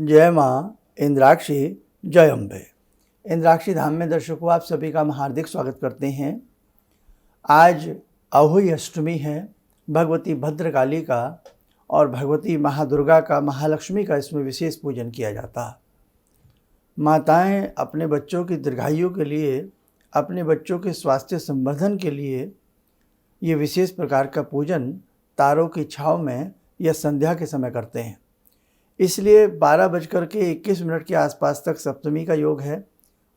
जय माँ इंद्राक्षी, जय अम्बे। इंद्राक्षी धाम में दर्शकों आप सभी का हम हार्दिक स्वागत करते हैं। आज अहोई अष्टमी है, भगवती भद्रकाली का और भगवती महादुर्गा का, महालक्ष्मी का इसमें विशेष पूजन किया जाता है। माताएं अपने बच्चों की दीर्घायु के लिए, अपने बच्चों के स्वास्थ्य संवर्धन के लिए ये विशेष प्रकार का पूजन तारों की छाँव में या संध्या के समय करते हैं। इसलिए 12:21 के आसपास तक सप्तमी का योग है।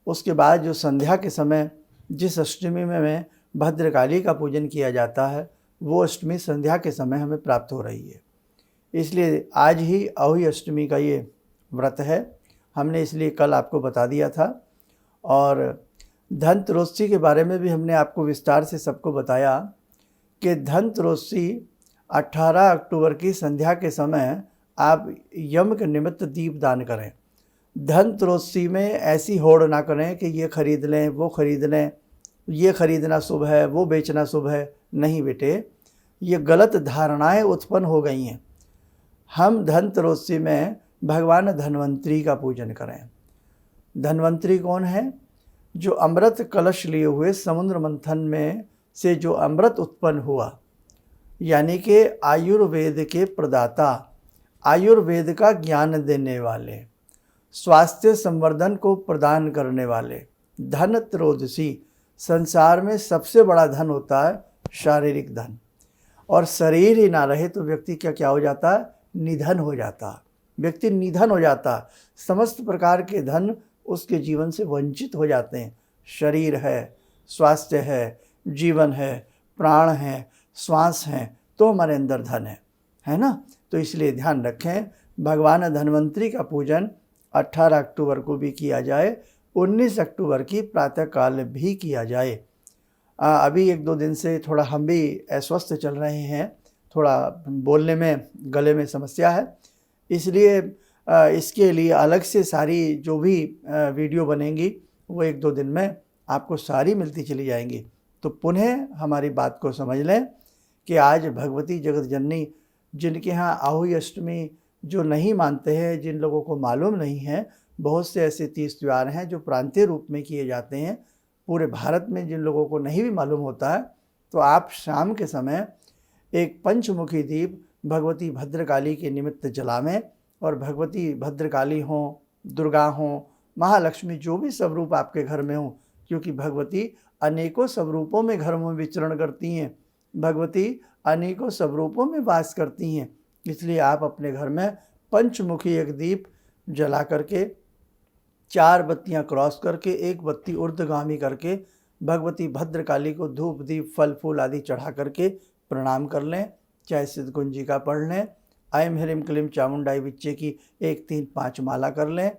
उसके बाद जो संध्या के समय जिस अष्टमी में भद्रकाली का पूजन किया जाता है, वो अष्टमी संध्या के समय हमें प्राप्त हो रही है। इसलिए आज ही अहोई अष्टमी का ये व्रत है। हमने इसलिए कल आपको बता दिया था। और धनत्रयोदशी के बारे में भी हमने आपको विस्तार से सबको बताया कि धनत्रयोदशी 18 अक्टूबर की संध्या के समय आप यम के निमित्त दीप दान करें। धनत्रयोदशी में ऐसी होड़ ना करें कि ये खरीद लें, वो खरीद लें, ये खरीदना शुभ है, वो बेचना शुभ है। नहीं बेटे, ये गलत धारणाएं उत्पन्न हो गई हैं। हम धनत्रयोदशी में भगवान धन्वंतरी का पूजन करें। धन्वंतरी कौन है? जो अमृत कलश लिए हुए समुद्र मंथन में से जो अमृत उत्पन्न हुआ, यानी कि आयुर्वेद के प्रदाता, आयुर्वेद का ज्ञान देने वाले, स्वास्थ्य संवर्धन को प्रदान करने वाले। धनत्रयोदशी, संसार में सबसे बड़ा धन होता है शारीरिक धन। और शरीर ही ना रहे तो व्यक्ति क्या हो जाता है? निधन हो जाता है। व्यक्ति निधन हो जाता है। समस्त प्रकार के धन उसके जीवन से वंचित हो जाते हैं। शरीर है, स्वास्थ्य है, जीवन है, प्राण है, श्वास है, तो हमारे अंदर धन है ना। तो इसलिए ध्यान रखें, भगवान धन्वंतरी का पूजन 18 अक्टूबर को भी किया जाए, 19 अक्टूबर की प्रातःकाल भी किया जाए। अभी 1-2 दिन से थोड़ा हम भी अस्वस्थ चल रहे हैं, थोड़ा बोलने में, गले में समस्या है। इसलिए इसके लिए अलग से सारी जो भी वीडियो बनेंगी वो 1-2 दिन में आपको सारी मिलती चली जाएंगी। तो पुनः हमारी बात को समझ लें कि आज भगवती जगत जननी, जिनके यहाँ अहोई अष्टमी जो नहीं मानते हैं, जिन लोगों को मालूम नहीं है, बहुत से ऐसे 30 त्यौहार हैं जो प्रांतीय रूप में किए जाते हैं पूरे भारत में। जिन लोगों को नहीं भी मालूम होता है, तो आप शाम के समय एक पंचमुखी दीप भगवती भद्रकाली के निमित्त जलावें। और भगवती भद्रकाली हों, दुर्गा हों, महालक्ष्मी, जो भी स्वरूप आपके घर में हों, क्योंकि भगवती अनेकों स्वरूपों में घर में विचरण करती हैं, भगवती अनेकों स्वरूपों में वास करती हैं। इसलिए आप अपने घर में पंचमुखी एक दीप जला करके, 4 बत्तियां क्रॉस करके, 1 बत्ती ऊर्ध्वगामी करके भगवती भद्रकाली को धूप दीप फल फूल आदि चढ़ा करके प्रणाम कर लें। चाहे सिद्धकुंजिका पढ़ लें, ऐं ह्रीं क्लीं चामुंडाई विच्चे की 1, 3, 5 माला कर लें,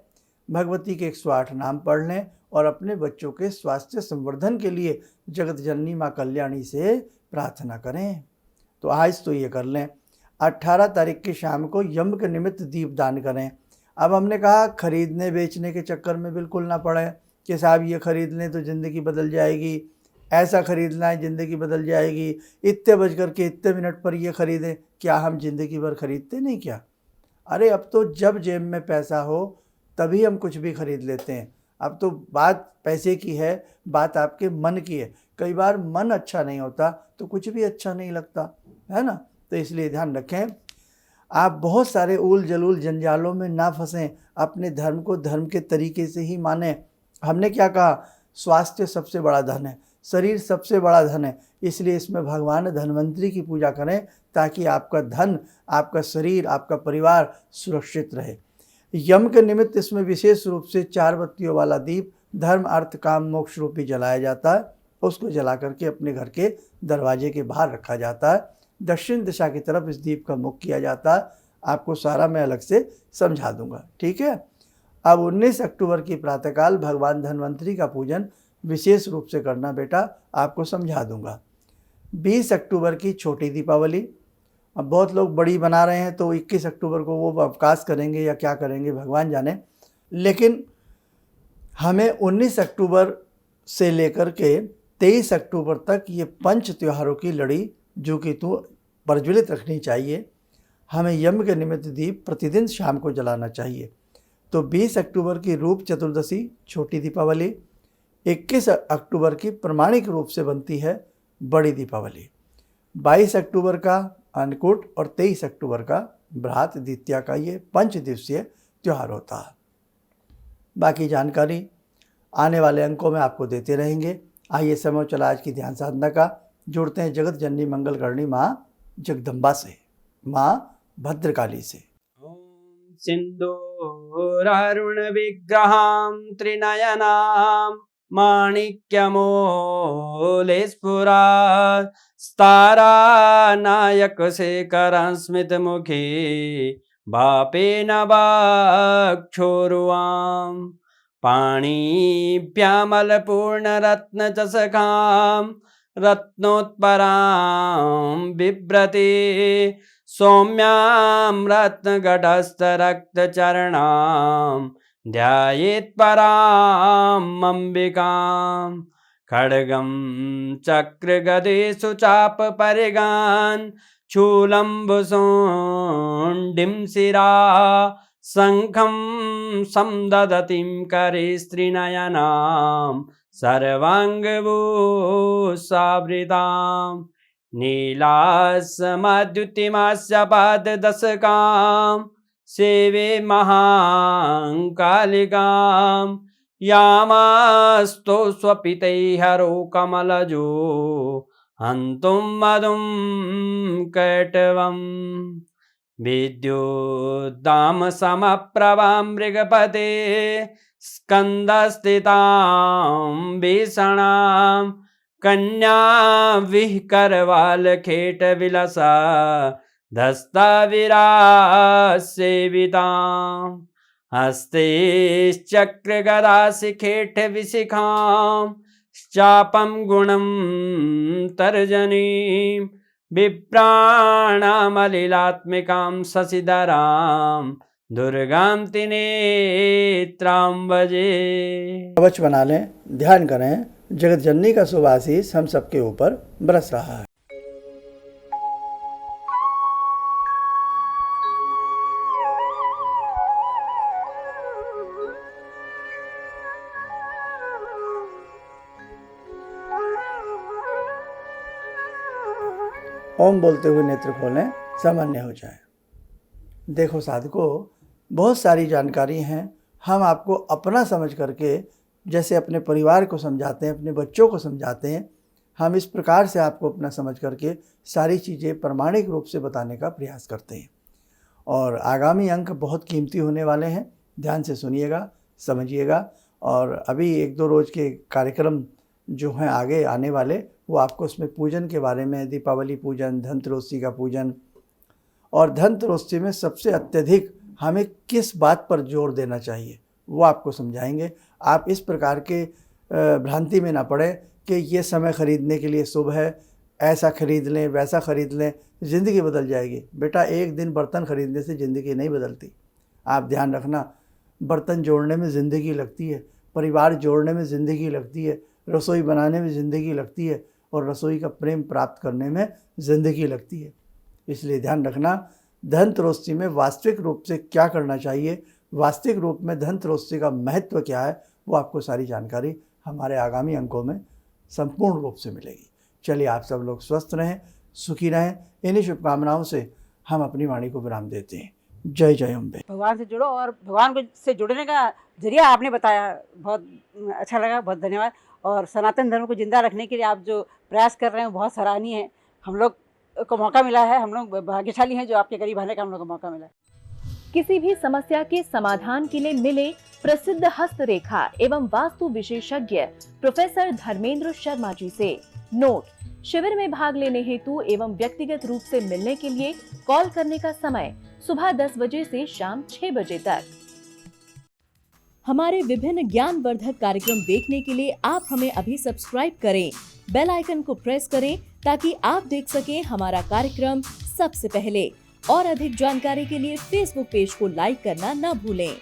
भगवती के 108 नाम पढ़ लें और अपने बच्चों के स्वास्थ्य संवर्धन के लिए जगत जननी माँ कल्याणी से प्रार्थना करें। तो आज तो ये कर लें। 18 तारीख की शाम को यम के निमित्त दीप दान करें। अब हमने कहा खरीदने बेचने के चक्कर में बिल्कुल ना पड़े कि साहब ये खरीद लें तो ज़िंदगी बदल जाएगी, ऐसा खरीदना है ज़िंदगी बदल जाएगी, इतने बज कर के इतने मिनट पर ये खरीदें। क्या हम ज़िंदगी भर खरीदते नहीं क्या? अरे अब तो जब जेब में पैसा हो तभी हम कुछ भी खरीद लेते हैं। अब तो बात पैसे की है, बात आपके मन की है। कई बार मन अच्छा नहीं होता तो कुछ भी अच्छा नहीं लगता है ना। तो इसलिए ध्यान रखें, आप बहुत सारे ऊल जलूल जंजालों में ना फंसें। अपने धर्म को धर्म के तरीके से ही माने। हमने क्या कहा? स्वास्थ्य सबसे बड़ा धन है, शरीर सबसे बड़ा धन है। इसलिए इसमें भगवान धन्वंतरी की पूजा करें ताकि आपका धन, आपका शरीर, आपका परिवार सुरक्षित रहे। यम के निमित्त इसमें विशेष रूप से 4 बत्तियों वाला दीप धर्म अर्थ काम मोक्ष रूपी जलाया जाता है। उसको जला करके अपने घर के दरवाजे के बाहर रखा जाता है। दक्षिण दिशा की तरफ इस दीप का मुख किया जाता है। आपको सारा मैं अलग से समझा दूंगा, ठीक है। अब 19 अक्टूबर की प्रातःकाल भगवान धन्वंतरी का पूजन विशेष रूप से करना बेटा, आपको समझा दूंगा। 20 अक्टूबर की छोटी दीपावली। अब बहुत लोग बड़ी बना रहे हैं तो 21 अक्टूबर को वो अवकाश करेंगे या क्या करेंगे भगवान जाने। लेकिन हमें 19 अक्टूबर से लेकर के 23 अक्टूबर तक ये पंच त्योहारों की लड़ी जो कि तू प्रज्वलित रखनी चाहिए। हमें यम के निमित्त दीप प्रतिदिन शाम को जलाना चाहिए। तो 20 अक्टूबर की रूप चतुर्दशी छोटी दीपावली, 21 अक्टूबर की प्रमाणिक रूप से बनती है बड़ी दीपावली, 22 अक्टूबर का अन्नकूट और 23 अक्टूबर का भ्रात द्वितीया का ये 5 दिवसीय त्यौहार होता है। बाकी जानकारी आने वाले अंकों में आपको देते रहेंगे। आइए समय चला आज की ध्यान साधना का। जुड़ते हैं जगत जननी मंगल करणी माँ जगदम्बा से, माँ भद्रकाली से। ओम सिंदूरारुण विग्रहां त्रिनयनां माणिक्यमूले स्फुरात् स्तारानायक शेखरं स्मितमुखी बापेन वक्षोरुवां पाणिभ्यामलपूर्णरत्नचषकां रत्नोत्परां बिभ्रति सौम्यां रत्नघटस्थरक्तचरणां ध्यायेत् पराम् अम्बिकां खड्गं चक्रगदेषु चापपरिगान् शूलम्बुशुण्डिं शिरा शङ्खं संदधतीं करे स्त्रीनयनां सर्वाङ्गभूषावृतां नीलासमद्युतिमास्य पाददशकां सेवे महाकालिकां यामास्तो स्वपितैर्हरो कमलजो हन्तुं मधुं कैटवम् विद्युद्दाम समप्रभां मृगपते स्कन्दस्थितां भीषणां कन्या विहकरवालखेटविलसा धस्ताविरासेवितां हस्ते चक्रगदाशिखेटविशिखां चापं गुणं तर्जनीं विप्राणामलिलात्मिकां शशिधरां दुर्गां त्रिनेत्रां भजे। कवच बना लें, ध्यान करें, जगत जननी का शुभ आशीष हम सबके ऊपर बरस रहा है। ओम बोलते हुए नेत्र खोलें, सामान्य हो जाए। देखो साधकों, बहुत सारी जानकारी हैं। हम आपको अपना समझ करके, जैसे अपने परिवार को समझाते हैं, अपने बच्चों को समझाते हैं, हम इस प्रकार से आपको अपना समझ करके सारी चीज़ें प्रमाणिक रूप से बताने का प्रयास करते हैं। और आगामी अंक बहुत कीमती होने वाले हैं, ध्यान से सुनिएगा, समझिएगा। और अभी 1-2 रोज़ के कार्यक्रम जो हैं आगे आने वाले, वो आपको उसमें पूजन के बारे में, दीपावली पूजन, धनतेरस का पूजन, और धनतेरस में सबसे अत्यधिक हमें किस बात पर जोर देना चाहिए वो आपको समझाएंगे। आप इस प्रकार के भ्रांति में ना पड़े कि ये समय ख़रीदने के लिए शुभ है, ऐसा ख़रीद लें, वैसा ख़रीद लें, ज़िंदगी बदल जाएगी। बेटा, एक दिन बर्तन ख़रीदने से ज़िंदगी नहीं बदलती। आप ध्यान रखना, बर्तन जोड़ने में ज़िंदगी लगती है, परिवार जोड़ने में ज़िंदगी लगती है, रसोई बनाने में ज़िंदगी लगती है, और रसोई का प्रेम प्राप्त करने में ज़िंदगी लगती है। इसलिए ध्यान रखना, धनतेरस में वास्तविक रूप से क्या करना चाहिए, वास्तविक रूप में धनतेरस का महत्व क्या है, वो आपको सारी जानकारी हमारे आगामी अंकों में संपूर्ण रूप से मिलेगी। चलिए, आप सब लोग स्वस्थ रहें, सुखी रहें। इन्हीं शुभकामनाओं से हम अपनी वाणी को विराम देते हैं। जय जय अम्बे। भगवान से जुड़ो, और भगवान को से जुड़ने का जरिया आपने बताया, बहुत अच्छा लगा, बहुत धन्यवाद। और सनातन धर्म को जिंदा रखने के लिए आप जो प्रयास कर रहे हैं वो बहुत सराहनीय है। हम लोग को मौका मिला है, हम लोग भाग्यशाली हैं जो आपके करीब आने का हम लोग को मौका मिला है। किसी भी समस्या के समाधान के लिए मिले प्रसिद्ध हस्तरेखा एवं वास्तु विशेषज्ञ प्रोफेसर धर्मेंद्र शर्मा जी से। नोट: शिविर में भाग लेने हेतु एवं व्यक्तिगत रूप से मिलने के लिए कॉल करने का समय सुबह 10 बजे से शाम 6 बजे तक। हमारे विभिन्न ज्ञानवर्धक कार्यक्रम देखने के लिए आप हमें अभी सब्सक्राइब करें, बेल आइकन को प्रेस करें ताकि आप देख सकें हमारा कार्यक्रम सबसे पहले। और अधिक जानकारी के लिए फेसबुक पेज को लाइक करना न भूलें।